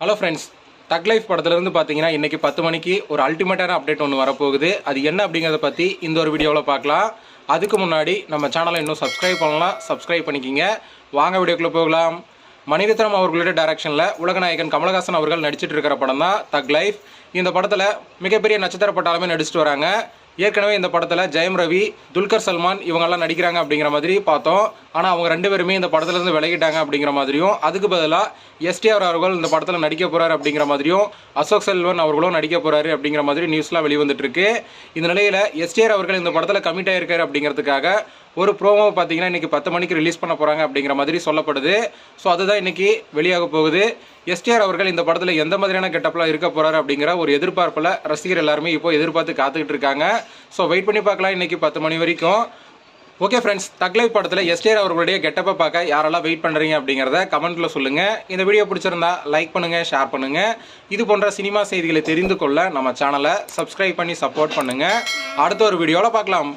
Hello friends, தக் life படத்துலேருந்து பார்த்தீங்கன்னா இன்றைக்கி 10 மணிக்கு ஒரு அல்டிமேட்டான அப்டேட் ஒன்று வரப்போகுது. அது என்ன அப்படிங்கிறத பற்றி இந்த ஒரு வீடியோவில் பார்க்கலாம். அதுக்கு முன்னாடி நம்ம சேனலை இன்னும் சப்ஸ்கிரைப் பண்ணலாம், சப்ஸ்கிரைப் பண்ணிக்கிங்க. வாங்க வீடியோக்குள்ளே போகலாம். மணிரத்னம் அவர்களுடைய டைரக்ஷனில் உலகநாயகன் கமலஹாசன் அவர்கள் நடிச்சிட்டு இருக்கிற படம் தான் தக் லைஃப். இந்த படத்தில் மிகப்பெரிய நட்சத்திர பட்டாளமே நடிச்சிட்டு வராங்க. ஏற்கனவே இந்த படத்தில் ஜெயம் ரவி, துல்கர் சல்மான் இவங்கெல்லாம் நடிக்கிறாங்க அப்படிங்கிற மாதிரி பார்த்தோம். ஆனால் அவங்க ரெண்டு பேருமே இந்த படத்துலேருந்து விலகிட்டாங்க அப்படிங்கிற மாதிரியும், அதுக்கு பதிலாக எஸ்டிஆர் அவர்கள் இந்த படத்தில் நடிக்க போகிறார் அப்படிங்கிற மாதிரியும், அசோக் செல்வன் அவர்களும் நடிக்க போகிறாரு அப்படிங்கிற மாதிரி நியூஸ்லாம் வெளிவந்துட்டுருக்கு. இந்த நிலையில் எஸ்டிஆர் அவர்கள் இந்த படத்தில் கமிட் ஆகிருக்காரு அப்படிங்கிறதுக்காக ஒரு ப்ரோமோ பார்த்தீங்கன்னா இன்றைக்கி 10 மணிக்கு ரிலீஸ் பண்ண போகிறாங்க அப்படிங்கிற மாதிரி சொல்லப்படுது. ஸோ அதுதான் இன்றைக்கி வெளியாக போகுது. எஸ்டிஆர் அவர்கள் இந்த படத்தில் எந்த மாதிரியான கெட்டப்லாம் இருக்க போகிறாரு அப்படிங்கிற ஒரு எதிர்பார்ப்பில் ரசிகர் எல்லாருமே இப்போ எதிர்பார்த்து காத்துக்கிட்டு இருக்காங்க. ஸோ வெயிட் பண்ணி பார்க்கலாம் இன்றைக்கி 10 மணி வரைக்கும். ஓகே ஃப்ரெண்ட்ஸ், தக் லைஃப் படத்தில் எஸ்டிஆர் அவர்களுடைய கெட்டப்பை பார்க்க யாரெல்லாம் வெயிட் பண்ணுறீங்க அப்படிங்கிறத கமெண்ட்டில் சொல்லுங்கள். இந்த வீடியோ பிடிச்சிருந்தா லைக் பண்ணுங்கள், ஷேர் பண்ணுங்கள். இது போன்ற சினிமா செய்திகளை தெரிந்து கொள்ள நம்ம சேனலை சப்ஸ்கிரைப் பண்ணி சப்போர்ட் பண்ணுங்கள். அடுத்த ஒரு வீடியோவில் பார்க்கலாம்.